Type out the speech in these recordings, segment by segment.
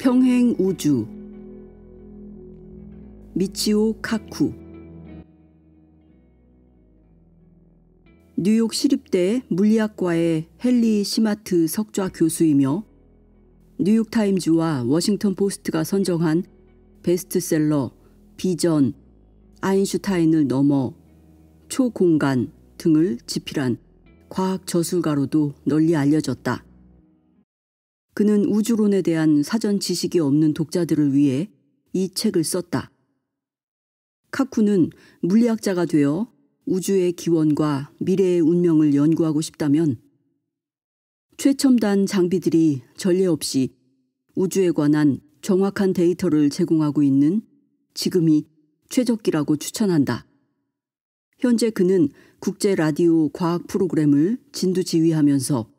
평행 우주. 미치오 카쿠. 뉴욕 시립대 물리학과의 헨리 시마트 석좌 교수이며 뉴욕타임즈와 워싱턴 포스트가 선정한 베스트셀러 비전, 아인슈타인을 넘어 초공간 등을 집필한 과학 저술가로도 널리 알려졌다. 그는 우주론에 대한 사전 지식이 없는 독자들을 위해 이 책을 썼다. 카쿠는 물리학자가 되어 우주의 기원과 미래의 운명을 연구하고 싶다면 최첨단 장비들이 전례 없이 우주에 관한 정확한 데이터를 제공하고 있는 지금이 최적기라고 추천한다. 현재 그는 국제 라디오 과학 프로그램을 진두지휘하면서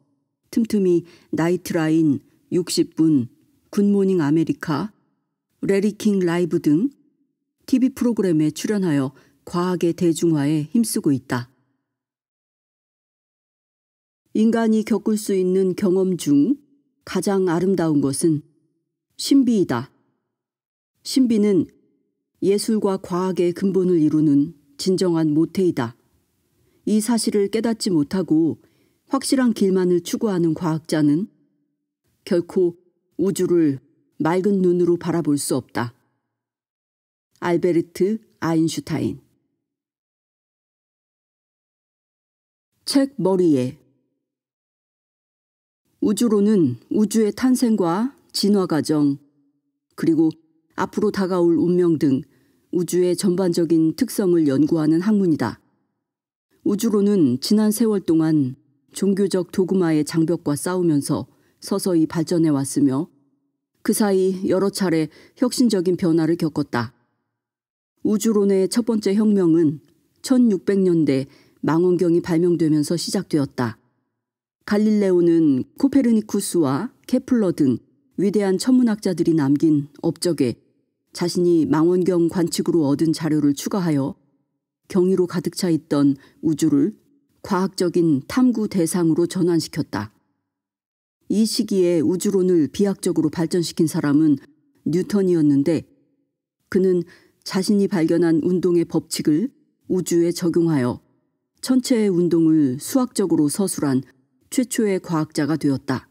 틈틈이 나이트라인 60분, 굿모닝 아메리카, 레리킹 라이브 등 TV 프로그램에 출연하여 과학의 대중화에 힘쓰고 있다. 인간이 겪을 수 있는 경험 중 가장 아름다운 것은 신비이다. 신비는 예술과 과학의 근본을 이루는 진정한 모태이다. 이 사실을 깨닫지 못하고 확실한 길만을 추구하는 과학자는 결코 우주를 맑은 눈으로 바라볼 수 없다. 알베르트 아인슈타인. 책 머리에. 우주론은 우주의 탄생과 진화 과정, 그리고 앞으로 다가올 운명 등 우주의 전반적인 특성을 연구하는 학문이다. 우주론은 지난 세월 동안 종교적 도그마의 장벽과 싸우면서 서서히 발전해 왔으며 그 사이 여러 차례 혁신적인 변화를 겪었다. 우주론의 첫 번째 혁명은 1600년대 망원경이 발명되면서 시작되었다. 갈릴레오는 코페르니쿠스와 케플러 등 위대한 천문학자들이 남긴 업적에 자신이 망원경 관측으로 얻은 자료를 추가하여 경이로 가득 차 있던 우주를 과학적인 탐구 대상으로 전환시켰다. 이 시기에 우주론을 비약적으로 발전시킨 사람은 뉴턴이었는데 그는 자신이 발견한 운동의 법칙을 우주에 적용하여 천체의 운동을 수학적으로 서술한 최초의 과학자가 되었다.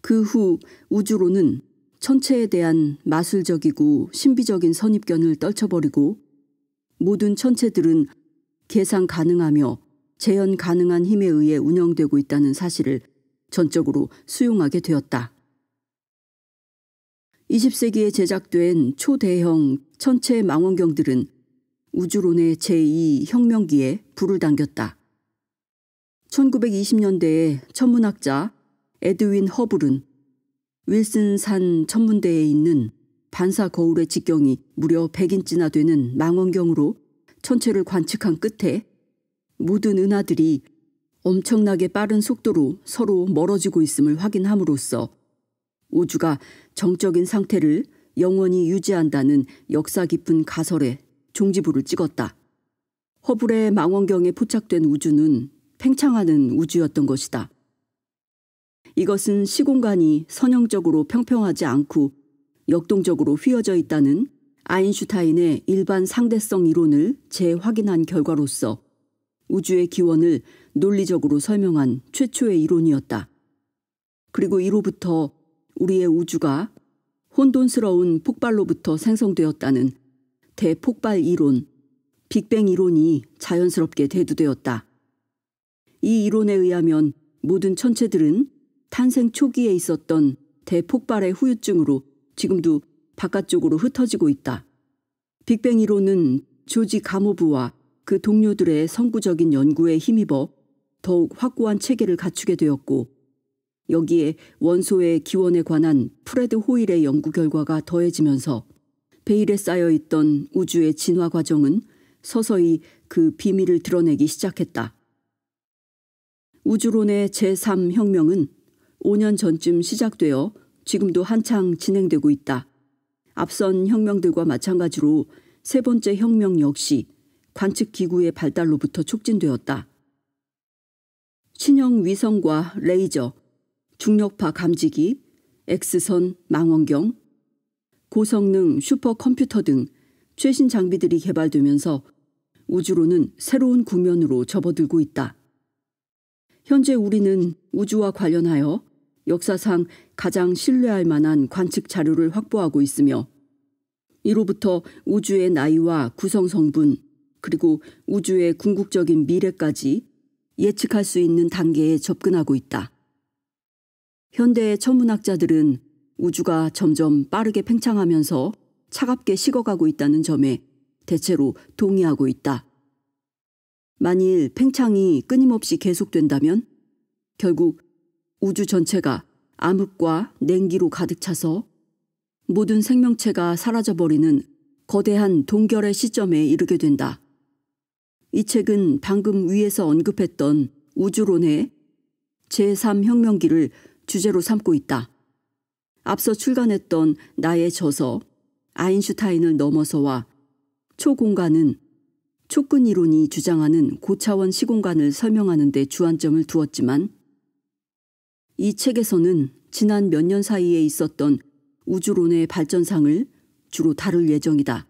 그 후 우주론은 천체에 대한 마술적이고 신비적인 선입견을 떨쳐버리고 모든 천체들은 계산 가능하며 재현 가능한 힘에 의해 운영되고 있다는 사실을 전적으로 수용하게 되었다. 20세기에 제작된 초대형 천체 망원경들은 우주론의 제2혁명기에 불을 당겼다. 1920년대에 천문학자 에드윈 허블은 윌슨산 천문대에 있는 반사 거울의 직경이 무려 100인치나 되는 망원경으로 천체를 관측한 끝에 모든 은하들이 엄청나게 빠른 속도로 서로 멀어지고 있음을 확인함으로써 우주가 정적인 상태를 영원히 유지한다는 역사 깊은 가설에 종지부를 찍었다. 허블의 망원경에 포착된 우주는 팽창하는 우주였던 것이다. 이것은 시공간이 선형적으로 평평하지 않고 역동적으로 휘어져 있다는 아인슈타인의 일반 상대성 이론을 재확인한 결과로서 우주의 기원을 논리적으로 설명한 최초의 이론이었다. 그리고 이로부터 우리의 우주가 혼돈스러운 폭발로부터 생성되었다는 대폭발 이론, 빅뱅 이론이 자연스럽게 대두되었다. 이 이론에 의하면 모든 천체들은 탄생 초기에 있었던 대폭발의 후유증으로 지금도 바깥쪽으로 흩어지고 있다. 빅뱅 이론은 조지 가모브와 그 동료들의 선구적인 연구에 힘입어 더욱 확고한 체계를 갖추게 되었고 여기에 원소의 기원에 관한 프레드 호일의 연구 결과가 더해지면서 베일에 쌓여있던 우주의 진화 과정은 서서히 그 비밀을 드러내기 시작했다. 우주론의 제3혁명은 5년 전쯤 시작되어 지금도 한창 진행되고 있다. 앞선 혁명들과 마찬가지로 세 번째 혁명 역시 관측기구의 발달로부터 촉진되었다. 신형 위성과 레이저, 중력파 감지기, X선 망원경, 고성능 슈퍼컴퓨터 등 최신 장비들이 개발되면서 우주로는 새로운 국면으로 접어들고 있다. 현재 우리는 우주와 관련하여 역사상 가장 신뢰할 만한 관측 자료를 확보하고 있으며 이로부터 우주의 나이와 구성 성분 그리고 우주의 궁극적인 미래까지 예측할 수 있는 단계에 접근하고 있다. 현대의 천문학자들은 우주가 점점 빠르게 팽창하면서 차갑게 식어가고 있다는 점에 대체로 동의하고 있다. 만일 팽창이 끊임없이 계속된다면 결국 우주 전체가 암흑과 냉기로 가득 차서 모든 생명체가 사라져버리는 거대한 동결의 시점에 이르게 된다. 이 책은 방금 위에서 언급했던 우주론의 제3혁명기를 주제로 삼고 있다. 앞서 출간했던 나의 저서 아인슈타인을 넘어서와 초공간은 촉근 이론이 주장하는 고차원 시공간을 설명하는 데 주안점을 두었지만 이 책에서는 지난 몇 년 사이에 있었던 우주론의 발전상을 주로 다룰 예정이다.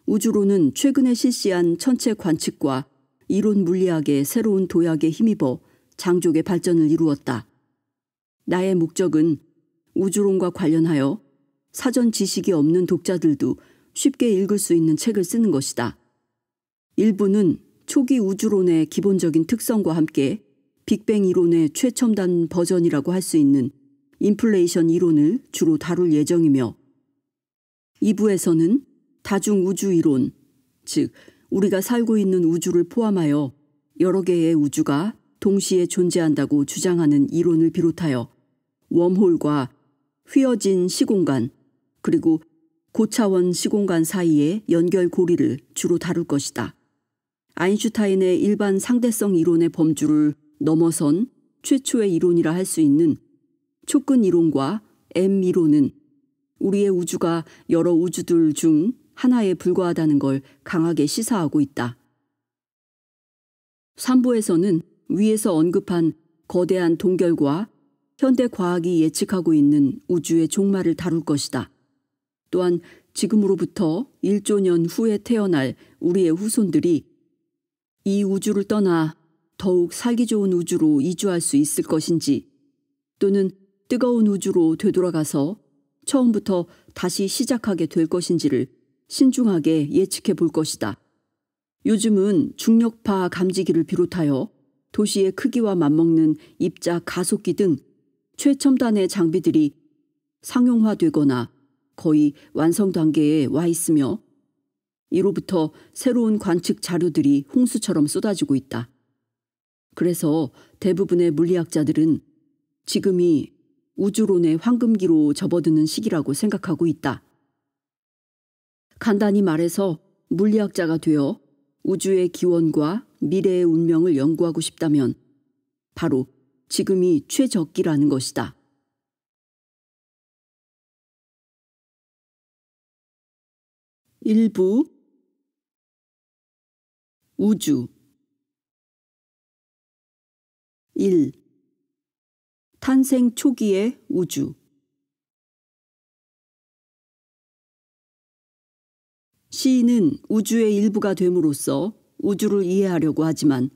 우주론은 최근에 실시한 천체 관측과 이론 물리학의 새로운 도약에 힘입어 장족의 발전을 이루었다. 나의 목적은 우주론과 관련하여 사전 지식이 없는 독자들도 쉽게 읽을 수 있는 책을 쓰는 것이다. 일부는 초기 우주론의 기본적인 특성과 함께 빅뱅 이론의 최첨단 버전이라고 할 수 있는 인플레이션 이론을 주로 다룰 예정이며 2부에서는 다중우주 이론, 즉 우리가 살고 있는 우주를 포함하여 여러 개의 우주가 동시에 존재한다고 주장하는 이론을 비롯하여 웜홀과 휘어진 시공간 그리고 고차원 시공간 사이의 연결고리를 주로 다룰 것이다. 아인슈타인의 일반 상대성 이론의 범주를 넘어선 최초의 이론이라 할 수 있는 촉근 이론과 M 이론은 우리의 우주가 여러 우주들 중 하나에 불과하다는 걸 강하게 시사하고 있다. 3부에서는 위에서 언급한 거대한 동결과 현대 과학이 예측하고 있는 우주의 종말을 다룰 것이다. 또한 지금으로부터 1조 년 후에 태어날 우리의 후손들이 이 우주를 떠나 더욱 살기 좋은 우주로 이주할 수 있을 것인지 또는 뜨거운 우주로 되돌아가서 처음부터 다시 시작하게 될 것인지를 신중하게 예측해 볼 것이다. 요즘은 중력파 감지기를 비롯하여 도시의 크기와 맞먹는 입자 가속기 등 최첨단의 장비들이 상용화되거나 거의 완성 단계에 와 있으며 이로부터 새로운 관측 자료들이 홍수처럼 쏟아지고 있다. 그래서 대부분의 물리학자들은 지금이 우주론의 황금기로 접어드는 시기라고 생각하고 있다. 간단히 말해서 물리학자가 되어 우주의 기원과 미래의 운명을 연구하고 싶다면 바로 지금이 최적기라는 것이다. 일부 우주 1. 탄생 초기의 우주 시인은 우주의 일부가 됨으로써 우주를 이해하려고 하지만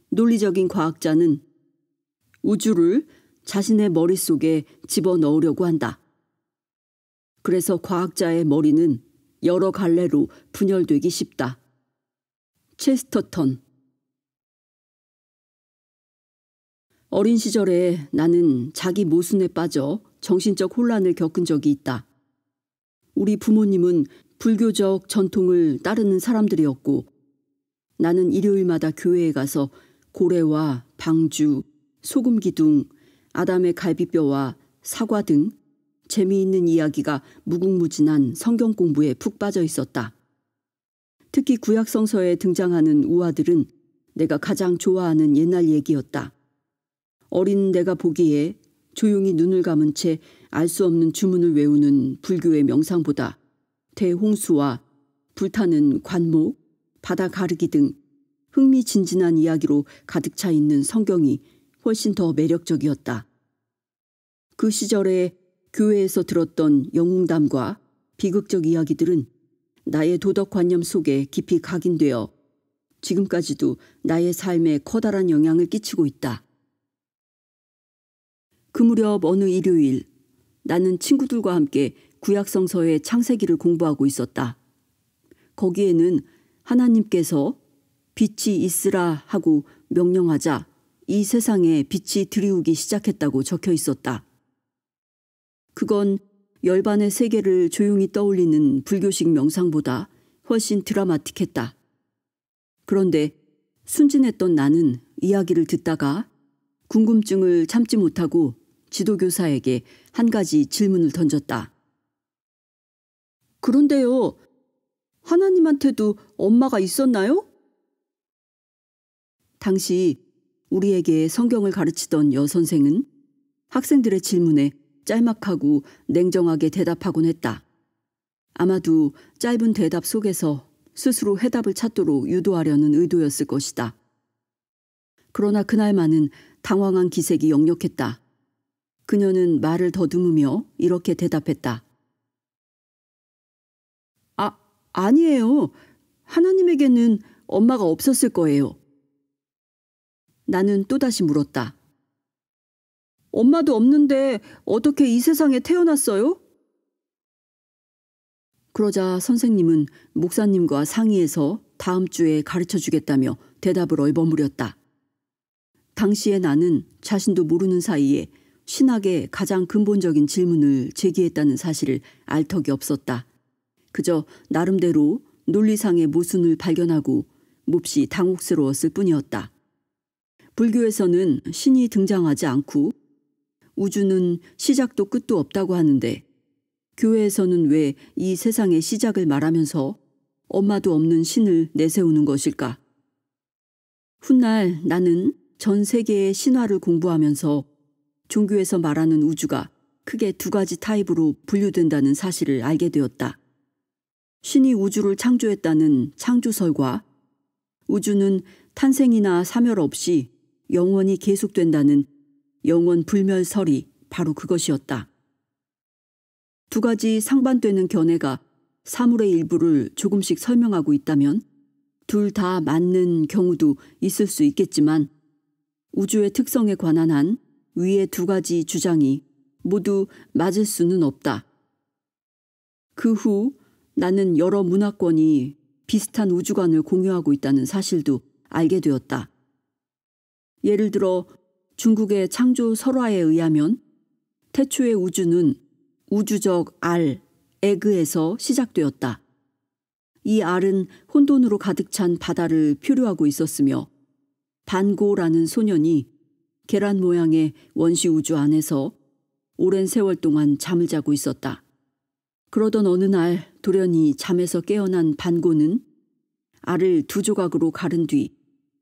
논리적인 과학자는 우주를 자신의 머릿속에 집어넣으려고 한다. 그래서 과학자의 머리는 여러 갈래로 분열되기 쉽다. 체스터턴. 어린 시절에 나는 자기 모순에 빠져 정신적 혼란을 겪은 적이 있다. 우리 부모님은 불교적 전통을 따르는 사람들이었고 나는 일요일마다 교회에 가서 고래와 방주, 소금기둥, 아담의 갈비뼈와 사과 등 재미있는 이야기가 무궁무진한 성경 공부에 푹 빠져 있었다. 특히 구약성서에 등장하는 우화들은 내가 가장 좋아하는 옛날 얘기였다. 어린 내가 보기에 조용히 눈을 감은 채 알 수 없는 주문을 외우는 불교의 명상보다 대홍수와 불타는 관목, 바다 가르기 등 흥미진진한 이야기로 가득 차 있는 성경이 훨씬 더 매력적이었다. 그 시절에 교회에서 들었던 영웅담과 비극적 이야기들은 나의 도덕관념 속에 깊이 각인되어 지금까지도 나의 삶에 커다란 영향을 끼치고 있다. 그 무렵 어느 일요일, 나는 친구들과 함께 구약성서의 창세기를 공부하고 있었다. 거기에는 하나님께서 빛이 있으라 하고 명령하자 이 세상에 빛이 드리우기 시작했다고 적혀 있었다. 그건 열반의 세계를 조용히 떠올리는 불교식 명상보다 훨씬 드라마틱했다. 그런데 순진했던 나는 이야기를 듣다가 궁금증을 참지 못하고 지도교사에게 한 가지 질문을 던졌다. 그런데요, 하나님한테도 엄마가 있었나요? 당시 우리에게 성경을 가르치던 여선생은 학생들의 질문에 짤막하고 냉정하게 대답하곤 했다. 아마도 짧은 대답 속에서 스스로 해답을 찾도록 유도하려는 의도였을 것이다. 그러나 그날만은 당황한 기색이 역력했다. 그녀는 말을 더듬으며 이렇게 대답했다. 아니에요. 하나님에게는 엄마가 없었을 거예요. 나는 또다시 물었다. 엄마도 없는데 어떻게 이 세상에 태어났어요? 그러자 선생님은 목사님과 상의해서 다음 주에 가르쳐 주겠다며 대답을 얼버무렸다. 당시에 나는 자신도 모르는 사이에 신학의 가장 근본적인 질문을 제기했다는 사실을 알 턱이 없었다. 그저 나름대로 논리상의 모순을 발견하고 몹시 당혹스러웠을 뿐이었다. 불교에서는 신이 등장하지 않고 우주는 시작도 끝도 없다고 하는데 교회에서는 왜 이 세상의 시작을 말하면서 엄마도 없는 신을 내세우는 것일까? 훗날 나는 전 세계의 신화를 공부하면서 종교에서 말하는 우주가 크게 두 가지 타입으로 분류된다는 사실을 알게 되었다. 신이 우주를 창조했다는 창조설과 우주는 탄생이나 사멸 없이 영원히 계속된다는 영원불멸설이 바로 그것이었다. 두 가지 상반되는 견해가 사물의 일부를 조금씩 설명하고 있다면 둘 다 맞는 경우도 있을 수 있겠지만 우주의 특성에 관한 한 위의 두 가지 주장이 모두 맞을 수는 없다. 그 후 나는 여러 문화권이 비슷한 우주관을 공유하고 있다는 사실도 알게 되었다. 예를 들어 중국의 창조 설화에 의하면 태초의 우주는 우주적 알, 에그에서 시작되었다. 이 알은 혼돈으로 가득 찬 바다를 표류하고 있었으며 반고라는 소년이 계란 모양의 원시 우주 안에서 오랜 세월 동안 잠을 자고 있었다. 그러던 어느 날 돌연히 잠에서 깨어난 반고는 알을 두 조각으로 가른 뒤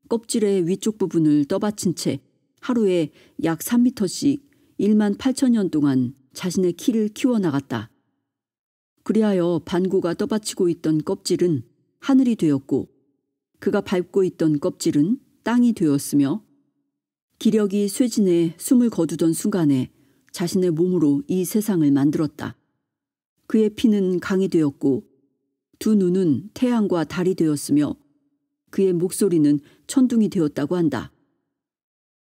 껍질의 위쪽 부분을 떠받친 채 하루에 약 3미터씩 1만 8천 년 동안 자신의 키를 키워나갔다. 그리하여 반고가 떠받치고 있던 껍질은 하늘이 되었고 그가 밟고 있던 껍질은 땅이 되었으며 기력이 쇠진해 숨을 거두던 순간에 자신의 몸으로 이 세상을 만들었다. 그의 피는 강이 되었고 두 눈은 태양과 달이 되었으며 그의 목소리는 천둥이 되었다고 한다.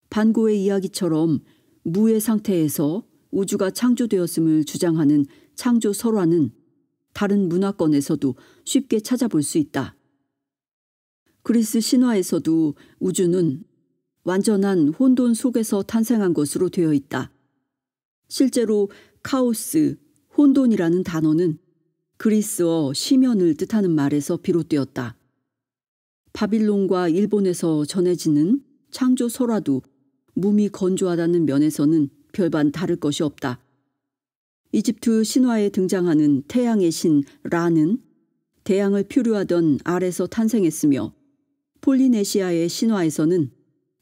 반고의 이야기처럼 무의 상태에서 우주가 창조되었음을 주장하는 창조 설화는 다른 문화권에서도 쉽게 찾아볼 수 있다. 그리스 신화에서도 우주는 완전한 혼돈 속에서 탄생한 것으로 되어 있다. 실제로 카오스, 혼돈이라는 단어는 그리스어 시면을 뜻하는 말에서 비롯되었다. 바빌론과 일본에서 전해지는 창조 설화도 몸이 건조하다는 면에서는 별반 다를 것이 없다. 이집트 신화에 등장하는 태양의 신 라는 대양을 표류하던 알에서 탄생했으며 폴리네시아의 신화에서는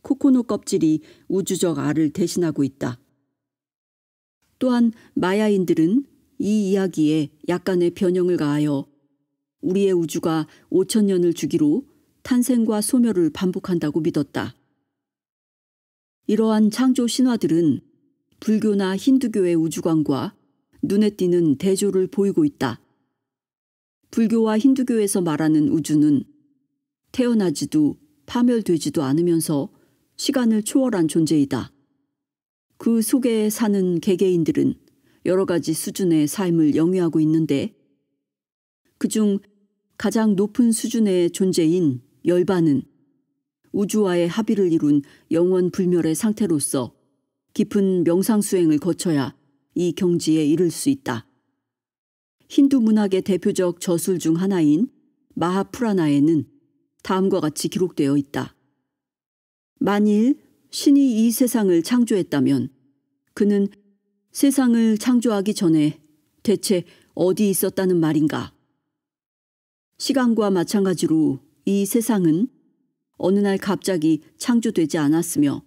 코코넛 껍질이 우주적 알을 대신하고 있다. 또한 마야인들은 이 이야기에 약간의 변형을 가하여 우리의 우주가 5천 년을 주기로 탄생과 소멸을 반복한다고 믿었다. 이러한 창조 신화들은 불교나 힌두교의 우주관과 눈에 띄는 대조를 보이고 있다. 불교와 힌두교에서 말하는 우주는 태어나지도 파멸되지도 않으면서 시간을 초월한 존재이다. 그 속에 사는 개개인들은 여러 가지 수준의 삶을 영위하고 있는데 그중 가장 높은 수준의 존재인 열반은 우주와의 합의를 이룬 영원 불멸의 상태로서 깊은 명상수행을 거쳐야 이 경지에 이를 수 있다. 힌두 문학의 대표적 저술 중 하나인 마하푸라나에는 다음과 같이 기록되어 있다. 만일 신이 이 세상을 창조했다면 그는 세상을 창조하기 전에 대체 어디 있었다는 말인가? 시간과 마찬가지로 이 세상은 어느 날 갑자기 창조되지 않았으며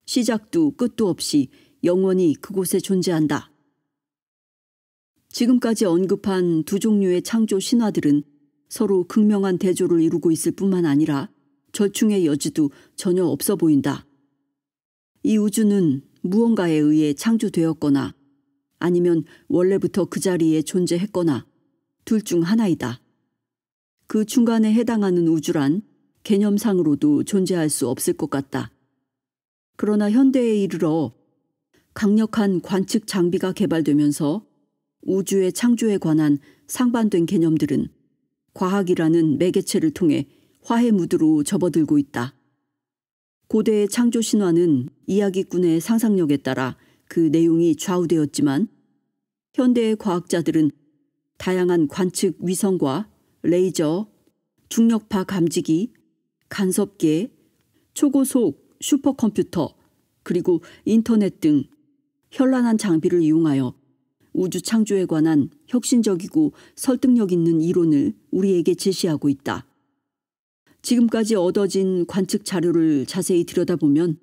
시작도 끝도 없이 영원히 그곳에 존재한다. 지금까지 언급한 두 종류의 창조 신화들은 서로 극명한 대조를 이루고 있을 뿐만 아니라 절충의 여지도 전혀 없어 보인다. 이 우주는 무언가에 의해 창조되었거나 아니면 원래부터 그 자리에 존재했거나 둘 중 하나이다. 그 중간에 해당하는 우주란 개념상으로도 존재할 수 없을 것 같다. 그러나 현대에 이르러 강력한 관측 장비가 개발되면서 우주의 창조에 관한 상반된 개념들은 과학이라는 매개체를 통해 화해 무드로 접어들고 있다. 고대의 창조 신화는 이야기꾼의 상상력에 따라 그 내용이 좌우되었지만 현대의 과학자들은 다양한 관측 위성과 레이저, 중력파 감지기, 간섭계, 초고속 슈퍼컴퓨터, 그리고 인터넷 등 현란한 장비를 이용하여 우주 창조에 관한 혁신적이고 설득력 있는 이론을 우리에게 제시하고 있다. 지금까지 얻어진 관측 자료를 자세히 들여다보면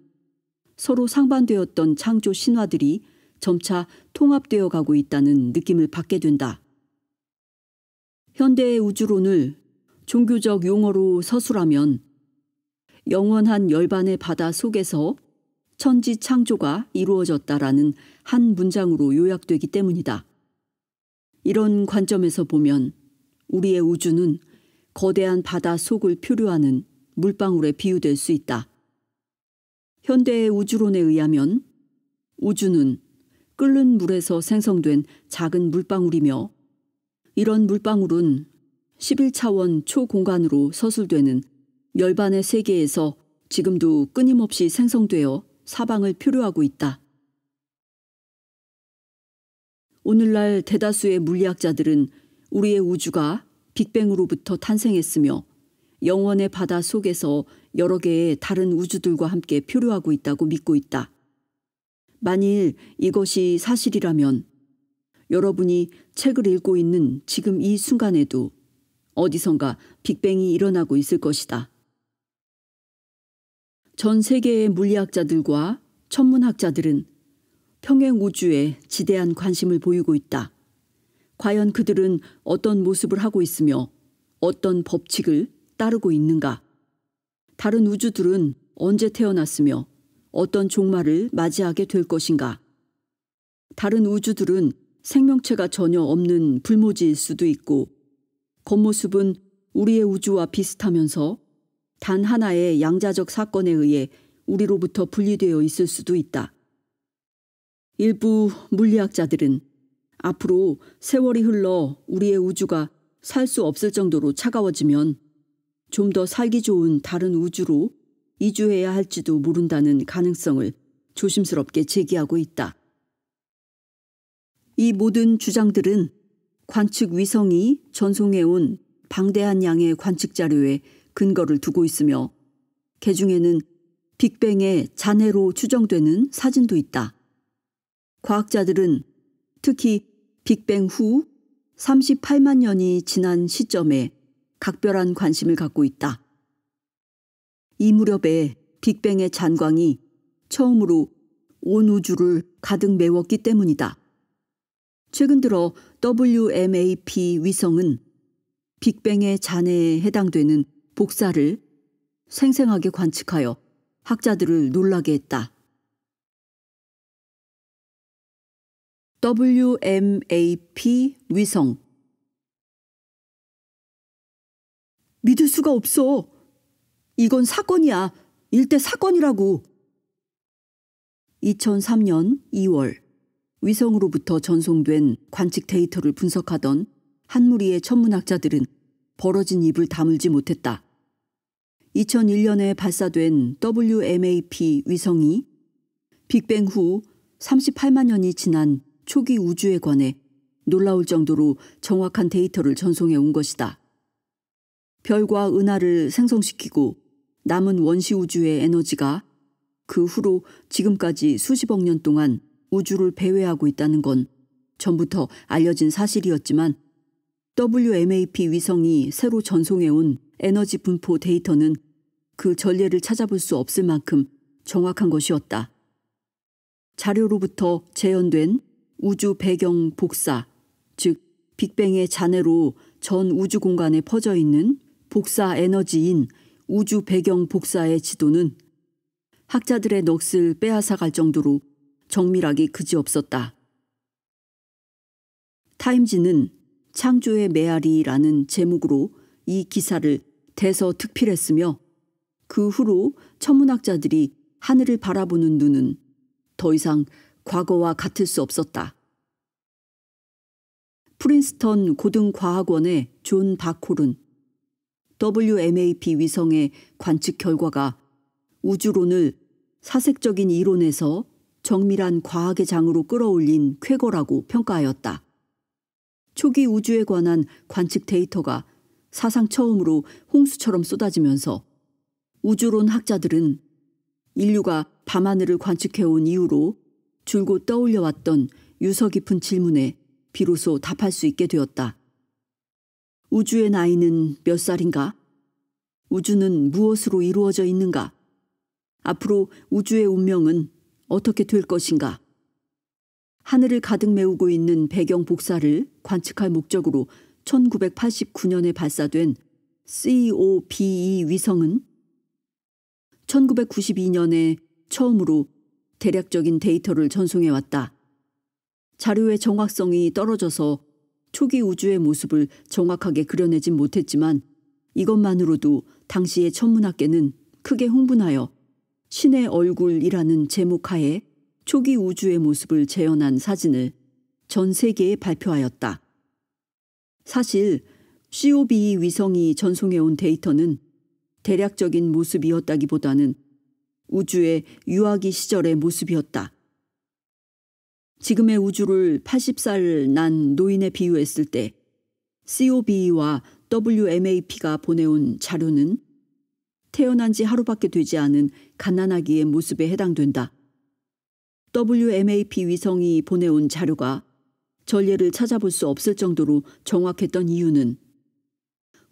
서로 상반되었던 창조 신화들이 점차 통합되어 가고 있다는 느낌을 받게 된다. 현대의 우주론을 종교적 용어로 서술하면 영원한 열반의 바다 속에서 천지 창조가 이루어졌다라는 한 문장으로 요약되기 때문이다. 이런 관점에서 보면 우리의 우주는 거대한 바다 속을 표류하는 물방울에 비유될 수 있다. 현대의 우주론에 의하면 우주는 끓는 물에서 생성된 작은 물방울이며 이런 물방울은 11차원 초공간으로 서술되는 열반의 세계에서 지금도 끊임없이 생성되어 사방을 표류하고 있다. 오늘날 대다수의 물리학자들은 우리의 우주가 빅뱅으로부터 탄생했으며 영원의 바다 속에서 여러 개의 다른 우주들과 함께 표류하고 있다고 믿고 있다. 만일 이것이 사실이라면 여러분이 책을 읽고 있는 지금 이 순간에도 어디선가 빅뱅이 일어나고 있을 것이다. 전 세계의 물리학자들과 천문학자들은 평행 우주에 지대한 관심을 보이고 있다. 과연 그들은 어떤 모습을 하고 있으며 어떤 법칙을 따르고 있는가? 다른 우주들은 언제 태어났으며 어떤 종말을 맞이하게 될 것인가? 다른 우주들은 생명체가 전혀 없는 불모지일 수도 있고 겉모습은 우리의 우주와 비슷하면서 단 하나의 양자적 사건에 의해 우리로부터 분리되어 있을 수도 있다. 일부 물리학자들은 앞으로 세월이 흘러 우리의 우주가 살 수 없을 정도로 차가워지면 좀 더 살기 좋은 다른 우주로 이주해야 할지도 모른다는 가능성을 조심스럽게 제기하고 있다. 이 모든 주장들은 관측 위성이 전송해온 방대한 양의 관측 자료에 근거를 두고 있으며 개중에는 빅뱅의 잔해로 추정되는 사진도 있다. 과학자들은 특히 빅뱅 후 38만 년이 지난 시점에 각별한 관심을 갖고 있다. 이 무렵에 빅뱅의 잔광이 처음으로 온 우주를 가득 메웠기 때문이다. 최근 들어 WMAP 위성은 빅뱅의 잔해에 해당되는 복사를 생생하게 관측하여 학자들을 놀라게 했다. WMAP 위성. 믿을 수가 없어. 이건 사건이야. 일대 사건이라고. 2003년 2월 위성으로부터 전송된 관측 데이터를 분석하던 한 무리의 천문학자들은 벌어진 입을 다물지 못했다. 2001년에 발사된 WMAP 위성이 빅뱅 후 38만 년이 지난 초기 우주에 관해 놀라울 정도로 정확한 데이터를 전송해 온 것이다. 별과 은하를 생성시키고 남은 원시 우주의 에너지가 그 후로 지금까지 수십억 년 동안 우주를 배회하고 있다는 건 전부터 알려진 사실이었지만 WMAP 위성이 새로 전송해온 에너지 분포 데이터는 그 전례를 찾아볼 수 없을 만큼 정확한 것이었다. 자료로부터 재현된 우주 배경 복사, 즉 빅뱅의 잔해로 전 우주 공간에 퍼져 있는 복사 에너지인 우주 배경 복사의 지도는 학자들의 넋을 빼앗아갈 정도로 정밀하기 그지없었다. 타임지는 창조의 메아리라는 제목으로 이 기사를 대서특필했으며 그 후로 천문학자들이 하늘을 바라보는 눈은 더 이상 과거와 같을 수 없었다. 프린스턴 고등과학원의 존 바콜은 WMAP 위성의 관측 결과가 우주론을 사색적인 이론에서 정밀한 과학의 장으로 끌어올린 쾌거라고 평가하였다. 초기 우주에 관한 관측 데이터가 사상 처음으로 홍수처럼 쏟아지면서 우주론 학자들은 인류가 밤하늘을 관측해온 이후로 줄곧 떠올려왔던 유서 깊은 질문에 비로소 답할 수 있게 되었다. 우주의 나이는 몇 살인가? 우주는 무엇으로 이루어져 있는가? 앞으로 우주의 운명은 어떻게 될 것인가? 하늘을 가득 메우고 있는 배경 복사를 관측할 목적으로 1989년에 발사된 COBE 위성은 1992년에 처음으로 대략적인 데이터를 전송해왔다. 자료의 정확성이 떨어져서 초기 우주의 모습을 정확하게 그려내진 못했지만 이것만으로도 당시의 천문학계는 크게 흥분하여 신의 얼굴이라는 제목하에 초기 우주의 모습을 재현한 사진을 전 세계에 발표하였다. 사실 COBE 위성이 전송해온 데이터는 대략적인 모습이었다기보다는 우주의 유아기 시절의 모습이었다. 지금의 우주를 80살 난 노인에 비유했을 때 COBE와 WMAP가 보내온 자료는 태어난 지 하루밖에 되지 않은 갓난아기의 모습에 해당된다. WMAP 위성이 보내온 자료가 전례를 찾아볼 수 없을 정도로 정확했던 이유는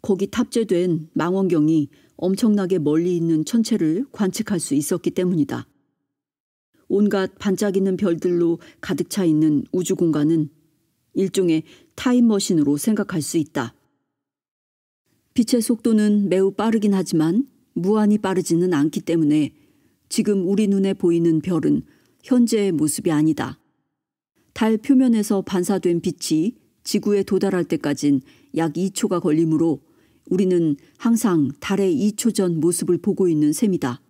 거기 탑재된 망원경이 엄청나게 멀리 있는 천체를 관측할 수 있었기 때문이다. 온갖 반짝이는 별들로 가득 차 있는 우주 공간은 일종의 타임머신으로 생각할 수 있다. 빛의 속도는 매우 빠르긴 하지만 무한히 빠르지는 않기 때문에 지금 우리 눈에 보이는 별은 현재의 모습이 아니다. 달 표면에서 반사된 빛이 지구에 도달할 때까진 약 2초가 걸리므로 우리는 항상 달의 2초 전 모습을 보고 있는 셈이다.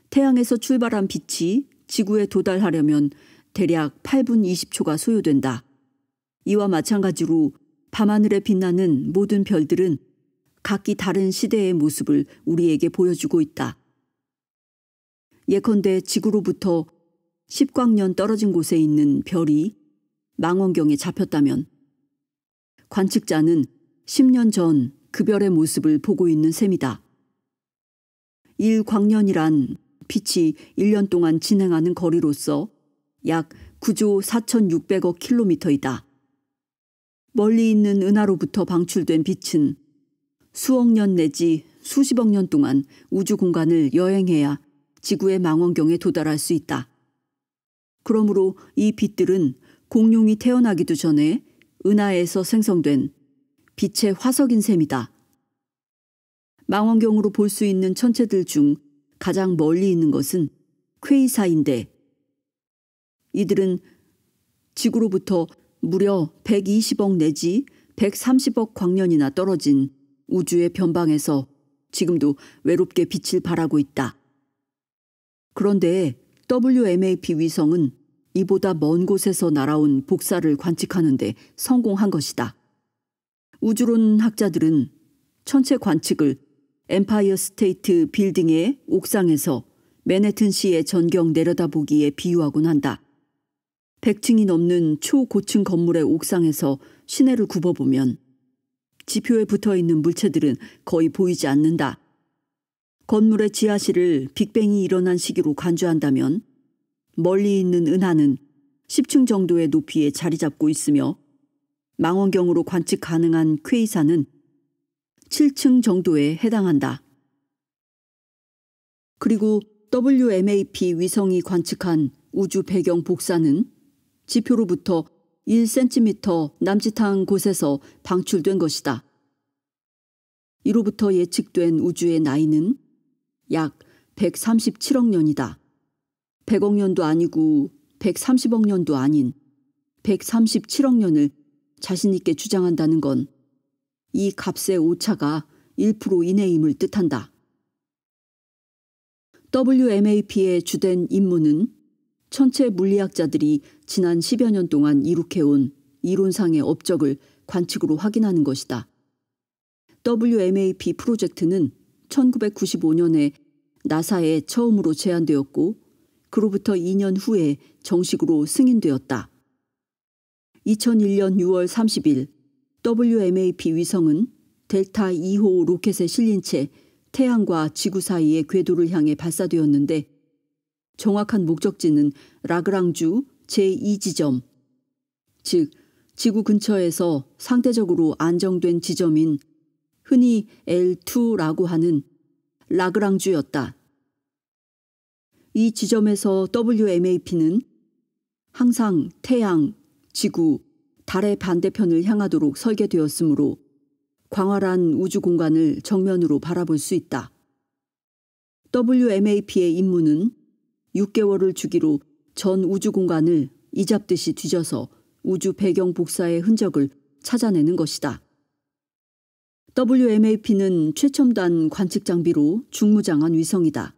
태양에서 출발한 빛이 지구에 도달하려면 대략 8분 20초가 소요된다. 이와 마찬가지로 밤하늘에 빛나는 모든 별들은 각기 다른 시대의 모습을 우리에게 보여주고 있다. 예컨대 지구로부터 10광년 떨어진 곳에 있는 별이 망원경에 잡혔다면 관측자는 10년 전 그 별의 모습을 보고 있는 셈이다. 1광년이란 빛이 1년 동안 진행하는 거리로서 약 9조 4,600억 킬로미터이다. 멀리 있는 은하로부터 방출된 빛은 수억 년 내지 수십억 년 동안 우주 공간을 여행해야 지구의 망원경에 도달할 수 있다. 그러므로 이 빛들은 공룡이 태어나기도 전에 은하에서 생성된 빛의 화석인 셈이다. 망원경으로 볼 수 있는 천체들 중 가장 멀리 있는 것은 퀘이사인데 이들은 지구로부터 무려 120억 내지 130억 광년이나 떨어진 우주의 변방에서 지금도 외롭게 빛을 발하고 있다. 그런데 WMAP 위성은 이보다 먼 곳에서 날아온 복사를 관측하는데 성공한 것이다. 우주론 학자들은 천체 관측을 엠파이어 스테이트 빌딩의 옥상에서 맨해튼시의 전경 내려다보기에 비유하곤 한다. 100층이 넘는 초고층 건물의 옥상에서 시내를 굽어보면 지표에 붙어있는 물체들은 거의 보이지 않는다. 건물의 지하실을 빅뱅이 일어난 시기로 간주한다면 멀리 있는 은하는 10층 정도의 높이에 자리 잡고 있으며 망원경으로 관측 가능한 퀘이사는 7층 정도에 해당한다. 그리고 WMAP 위성이 관측한 우주 배경 복사는 지표로부터 1cm 남짓한 곳에서 방출된 것이다. 이로부터 예측된 우주의 나이는 약 137억 년이다. 100억 년도 아니고 130억 년도 아닌 137억 년을 자신있게 주장한다는 건 이 값의 오차가 1% 이내임을 뜻한다. WMAP의 주된 임무는 천체 물리학자들이 지난 10여 년 동안 이룩해온 이론상의 업적을 관측으로 확인하는 것이다. WMAP 프로젝트는 1995년에 나사에 처음으로 제안되었고 그로부터 2년 후에 정식으로 승인되었다. 2001년 6월 30일 WMAP 위성은 델타 2호 로켓에 실린 채 태양과 지구 사이의 궤도를 향해 발사되었는데 정확한 목적지는 라그랑주 제2지점, 즉 지구 근처에서 상대적으로 안정된 지점인 흔히 L2라고 하는 라그랑주였다. 이 지점에서 WMAP는 항상 태양, 지구, 달의 반대편을 향하도록 설계되었으므로 광활한 우주 공간을 정면으로 바라볼 수 있다. WMAP의 임무는 6개월을 주기로 전 우주 공간을 이잡듯이 뒤져서 우주 배경 복사의 흔적을 찾아내는 것이다. WMAP는 최첨단 관측 장비로 중무장한 위성이다.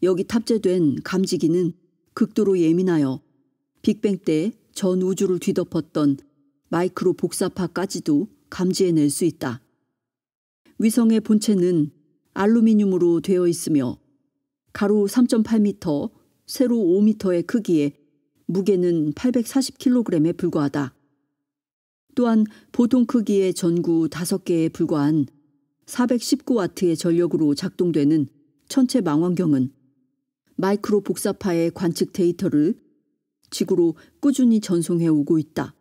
여기 탑재된 감지기는 극도로 예민하여 빅뱅 때 전 우주를 뒤덮었던 마이크로 복사파까지도 감지해낼 수 있다. 위성의 본체는 알루미늄으로 되어 있으며 가로 3.8m, 세로 5m의 크기에 무게는 840kg에 불과하다. 또한 보통 크기의 전구 5개에 불과한 419W의 전력으로 작동되는 천체 망원경은 마이크로 복사파의 관측 데이터를 지구로 꾸준히 전송해 오고 있다.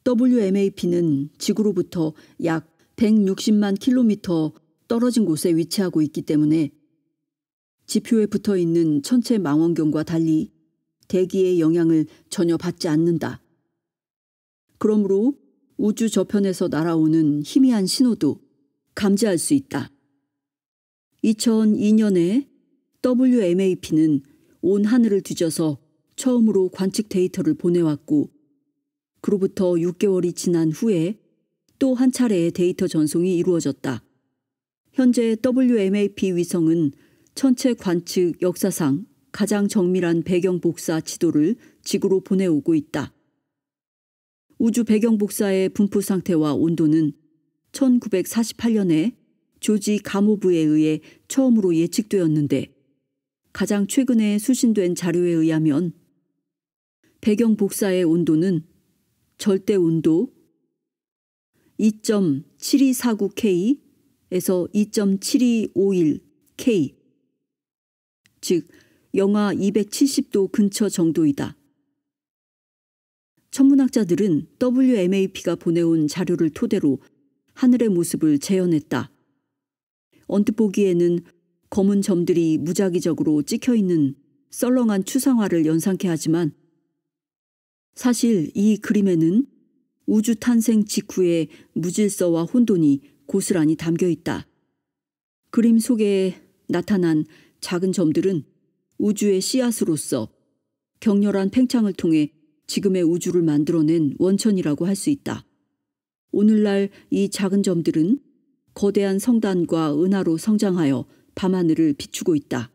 WMAP는 지구로부터 약 160만 킬로미터 떨어진 곳에 위치하고 있기 때문에 지표에 붙어 있는 천체 망원경과 달리 대기의 영향을 전혀 받지 않는다. 그러므로 우주 저편에서 날아오는 희미한 신호도 감지할 수 있다. 2002년에 WMAP는 온 하늘을 뒤져서 처음으로 관측 데이터를 보내왔고 그로부터 6개월이 지난 후에 또 한 차례의 데이터 전송이 이루어졌다. 현재 WMAP 위성은 천체 관측 역사상 가장 정밀한 배경 복사 지도를 지구로 보내오고 있다. 우주 배경 복사의 분포 상태와 온도는 1948년에 조지 가모브에 의해 처음으로 예측되었는데 가장 최근에 수신된 자료에 의하면 배경 복사의 온도는 절대 온도 2.7249K에서 2.7251K, 즉 영하 270도 근처 정도이다. 천문학자들은 WMAP가 보내온 자료를 토대로 하늘의 모습을 재현했다. 언뜻 보기에는 검은 점들이 무작위적으로 찍혀있는 썰렁한 추상화를 연상케 하지만 사실 이 그림에는 우주 탄생 직후의 무질서와 혼돈이 고스란히 담겨 있다. 그림 속에 나타난 작은 점들은 우주의 씨앗으로서 격렬한 팽창을 통해 지금의 우주를 만들어낸 원천이라고 할 수 있다. 오늘날 이 작은 점들은 거대한 성단과 은하로 성장하여 밤하늘을 비추고 있다.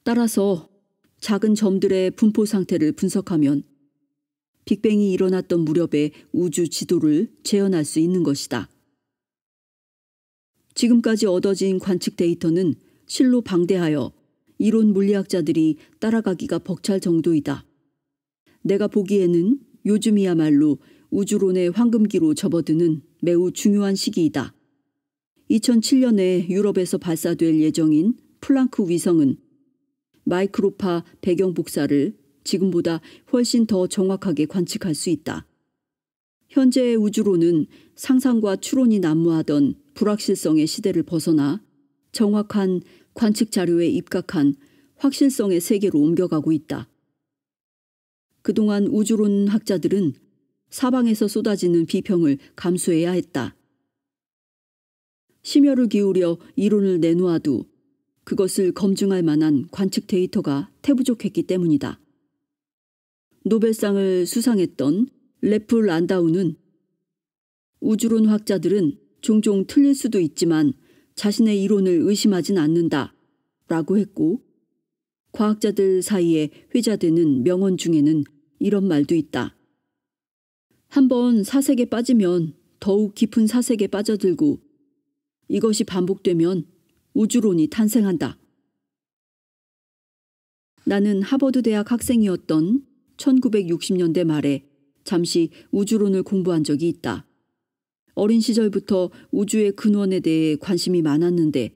따라서 작은 점들의 분포 상태를 분석하면 빅뱅이 일어났던 무렵의 우주 지도를 재현할 수 있는 것이다. 지금까지 얻어진 관측 데이터는 실로 방대하여 이론 물리학자들이 따라가기가 벅찰 정도이다. 내가 보기에는 요즘이야말로 우주론의 황금기로 접어드는 매우 중요한 시기이다. 2007년에 유럽에서 발사될 예정인 플랑크 위성은 마이크로파 배경 복사를 지금보다 훨씬 더 정확하게 관측할 수 있다. 현재의 우주론은 상상과 추론이 난무하던 불확실성의 시대를 벗어나 정확한 관측 자료에 입각한 확실성의 세계로 옮겨가고 있다. 그동안 우주론 학자들은 사방에서 쏟아지는 비평을 감수해야 했다. 심혈을 기울여 이론을 내놓아도 그것을 검증할 만한 관측 데이터가 태부족했기 때문이다. 노벨상을 수상했던 레프 란다우는 우주론 학자들은 종종 틀릴 수도 있지만 자신의 이론을 의심하진 않는다 라고 했고, 과학자들 사이에 회자되는 명언 중에는 이런 말도 있다. 한번 사색에 빠지면 더욱 깊은 사색에 빠져들고 이것이 반복되면 우주론이 탄생한다. 나는 하버드 대학 학생이었던 1960년대 말에 잠시 우주론을 공부한 적이 있다. 어린 시절부터 우주의 근원에 대해 관심이 많았는데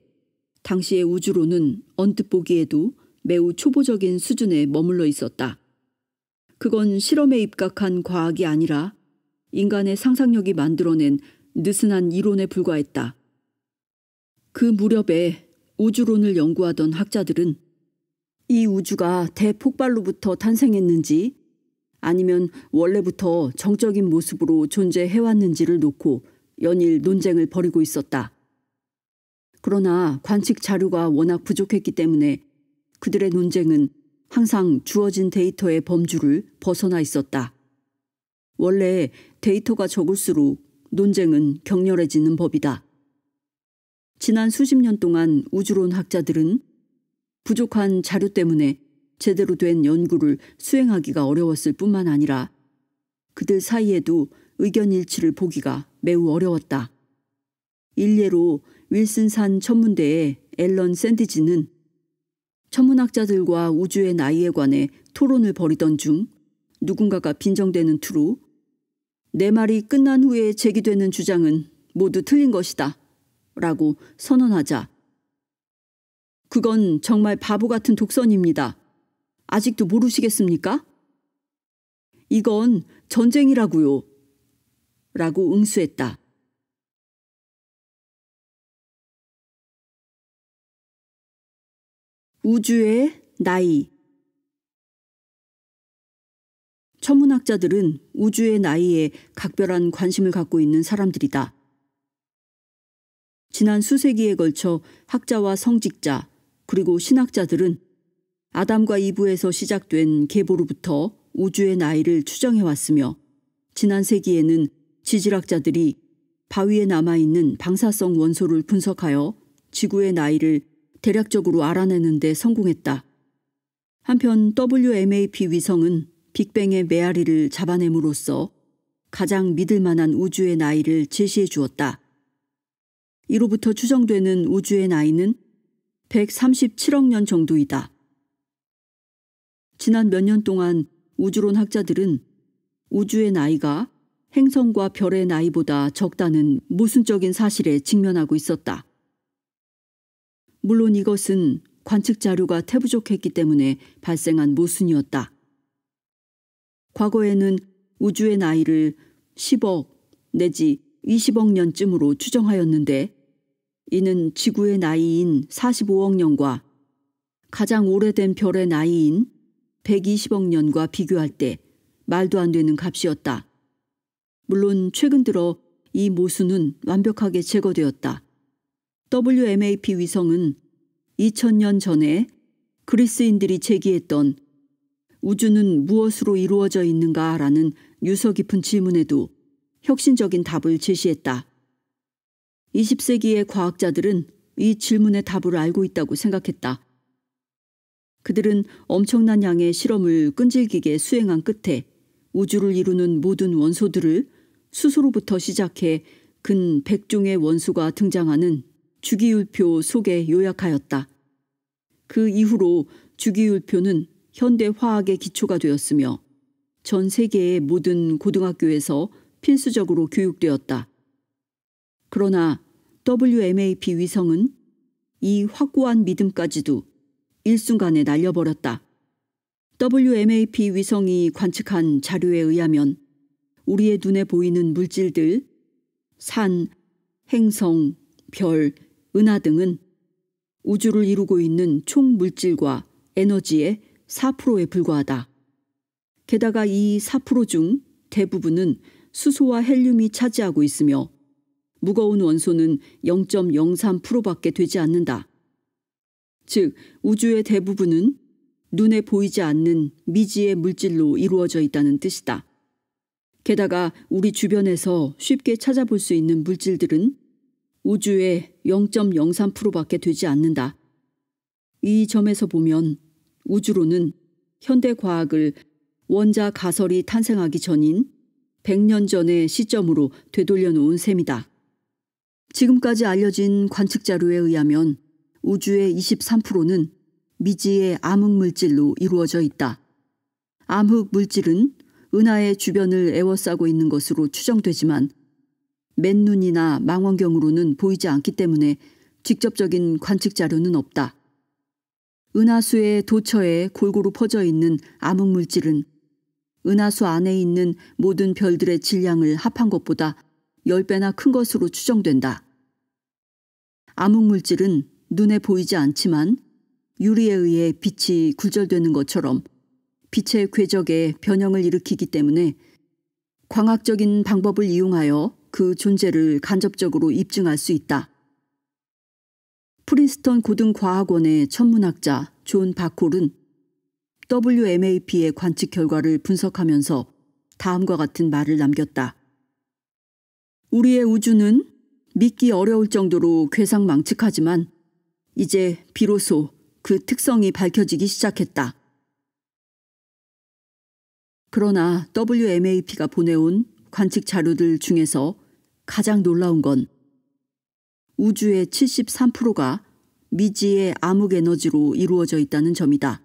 당시의 우주론은 언뜻 보기에도 매우 초보적인 수준에 머물러 있었다. 그건 실험에 입각한 과학이 아니라 인간의 상상력이 만들어낸 느슨한 이론에 불과했다. 그 무렵에 우주론을 연구하던 학자들은 이 우주가 대폭발로부터 탄생했는지 아니면 원래부터 정적인 모습으로 존재해왔는지를 놓고 연일 논쟁을 벌이고 있었다. 그러나 관측 자료가 워낙 부족했기 때문에 그들의 논쟁은 항상 주어진 데이터의 범주를 벗어나 있었다. 원래 데이터가 적을수록 논쟁은 격렬해지는 법이다. 지난 수십 년 동안 우주론 학자들은 부족한 자료 때문에 제대로 된 연구를 수행하기가 어려웠을 뿐만 아니라 그들 사이에도 의견 일치를 보기가 매우 어려웠다. 일례로 윌슨산 천문대의 앨런 샌디지는 천문학자들과 우주의 나이에 관해 토론을 벌이던 중 누군가가 빈정대는 투로 내 말이 끝난 후에 제기되는 주장은 모두 틀린 것이다 라고 선언하자 그건 정말 바보 같은 독선입니다. 아직도 모르시겠습니까? 이건 전쟁이라고요. 라고 응수했다. 우주의 나이. 천문학자들은 우주의 나이에 각별한 관심을 갖고 있는 사람들이다. 지난 수세기에 걸쳐 학자와 성직자 그리고 신학자들은 아담과 이브에서 시작된 계보로부터 우주의 나이를 추정해왔으며 지난 세기에는 지질학자들이 바위에 남아있는 방사성 원소를 분석하여 지구의 나이를 대략적으로 알아내는 데 성공했다. 한편 WMAP 위성은 빅뱅의 메아리를 잡아냄으로써 가장 믿을 만한 우주의 나이를 제시해 주었다. 이로부터 추정되는 우주의 나이는 137억 년 정도이다. 지난 몇 년 동안 우주론 학자들은 우주의 나이가 행성과 별의 나이보다 적다는 모순적인 사실에 직면하고 있었다. 물론 이것은 관측 자료가 태부족했기 때문에 발생한 모순이었다. 과거에는 우주의 나이를 10억 내지 20억 년쯤으로 추정하였는데 이는 지구의 나이인 45억 년과 가장 오래된 별의 나이인 120억 년과 비교할 때 말도 안 되는 값이었다. 물론 최근 들어 이 모순은 완벽하게 제거되었다. WMAP 위성은 2000년 전에 그리스인들이 제기했던 우주는 무엇으로 이루어져 있는가라는 유서 깊은 질문에도 혁신적인 답을 제시했다. 20세기의 과학자들은 이 질문의 답을 알고 있다고 생각했다. 그들은 엄청난 양의 실험을 끈질기게 수행한 끝에 우주를 이루는 모든 원소들을 수소로부터 시작해 근 100종의 원소가 등장하는 주기율표 속에 요약하였다. 그 이후로 주기율표는 현대 화학의 기초가 되었으며 전 세계의 모든 고등학교에서 필수적으로 교육되었다. 그러나 WMAP 위성은 이 확고한 믿음까지도 일순간에 날려버렸다. WMAP 위성이 관측한 자료에 의하면 우리의 눈에 보이는 물질들, 산, 행성, 별, 은하 등은 우주를 이루고 있는 총 물질과 에너지의 4%에 불과하다. 게다가 이 4% 중 대부분은 수소와 헬륨이 차지하고 있으며 무거운 원소는 0.03%밖에 되지 않는다. 즉, 우주의 대부분은 눈에 보이지 않는 미지의 물질로 이루어져 있다는 뜻이다. 게다가 우리 주변에서 쉽게 찾아볼 수 있는 물질들은 우주의 0.03%밖에 되지 않는다. 이 점에서 보면 우주로는 현대 과학을 원자 가설이 탄생하기 전인 100년 전의 시점으로 되돌려 놓은 셈이다. 지금까지 알려진 관측 자료에 의하면 우주의 23%는 미지의 암흑물질로 이루어져 있다. 암흑물질은 은하의 주변을 에워싸고 있는 것으로 추정되지만 맨눈이나 망원경으로는 보이지 않기 때문에 직접적인 관측 자료는 없다. 은하수의 도처에 골고루 퍼져 있는 암흑물질은 은하수 안에 있는 모든 별들의 질량을 합한 것보다 10배나 큰 것으로 추정된다. 암흑물질은 눈에 보이지 않지만 유리에 의해 빛이 굴절되는 것처럼 빛의 궤적에 변형을 일으키기 때문에 광학적인 방법을 이용하여 그 존재를 간접적으로 입증할 수 있다. 프린스턴 고등과학원의 천문학자 존 바콜은 WMAP의 관측 결과를 분석하면서 다음과 같은 말을 남겼다. 우리의 우주는 믿기 어려울 정도로 괴상망측하지만 이제 비로소 그 특성이 밝혀지기 시작했다. 그러나 WMAP가 보내온 관측 자료들 중에서 가장 놀라운 건 우주의 73%가 미지의 암흑 에너지로 이루어져 있다는 점이다.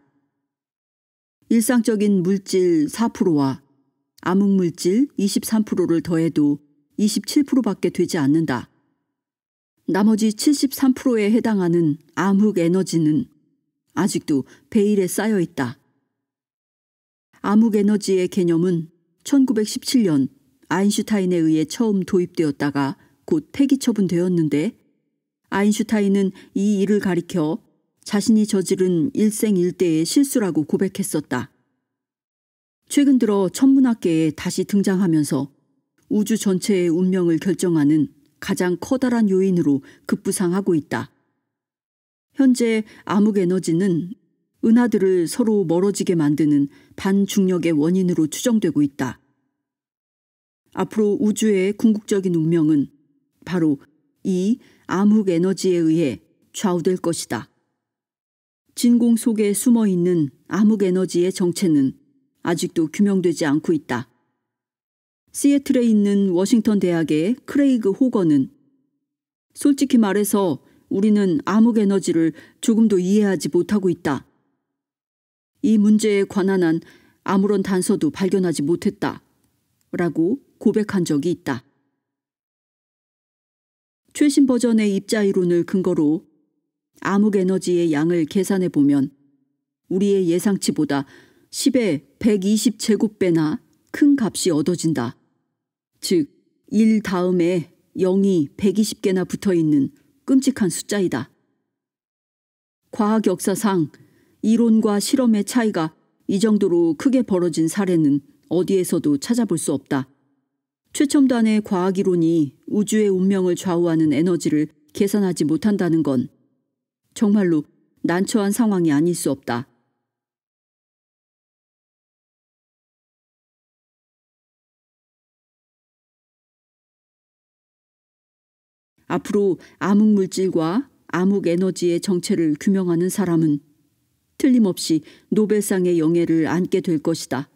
일상적인 물질 4%와 암흑물질 23%를 더해도 27%밖에 되지 않는다. 나머지 73%에 해당하는 암흑 에너지는 아직도 베일에 쌓여 있다. 암흑 에너지의 개념은 1917년 아인슈타인에 의해 처음 도입되었다가 곧 폐기 처분되었는데 아인슈타인은 이 일을 가리켜 자신이 저지른 일생일대의 실수라고 고백했었다. 최근 들어 천문학계에 다시 등장하면서 우주 전체의 운명을 결정하는 가장 커다란 요인으로 급부상하고 있다. 현재 암흑 에너지는 은하들을 서로 멀어지게 만드는 반중력의 원인으로 추정되고 있다. 앞으로 우주의 궁극적인 운명은 바로 이 암흑 에너지에 의해 좌우될 것이다. 진공 속에 숨어 있는 암흑 에너지의 정체는 아직도 규명되지 않고 있다. 시애틀에 있는 워싱턴 대학의 크레이그 호거는 솔직히 말해서 우리는 암흑 에너지를 조금도 이해하지 못하고 있다. 이 문제에 관한 한 아무런 단서도 발견하지 못했다. 라고 고백한 적이 있다. 최신 버전의 입자 이론을 근거로 암흑 에너지의 양을 계산해 보면 우리의 예상치보다 10의 120제곱배나 큰 값이 얻어진다. 즉, 1 다음에 0이 120개나 붙어있는 끔찍한 숫자이다. 과학 역사상 이론과 실험의 차이가 이 정도로 크게 벌어진 사례는 어디에서도 찾아볼 수 없다. 최첨단의 과학 이론이 우주의 운명을 좌우하는 에너지를 계산하지 못한다는 건 정말로 난처한 상황이 아닐 수 없다. 앞으로 암흑물질과 암흑에너지의 정체를 규명하는 사람은 틀림없이 노벨상의 영예를 안게 될 것이다.